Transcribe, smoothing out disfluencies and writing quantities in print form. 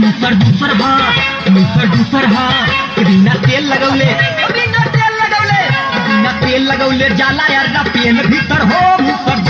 mister दूसर हा बिना तेल लगौले जाला यार ना पेन भीतर हो मिस्टर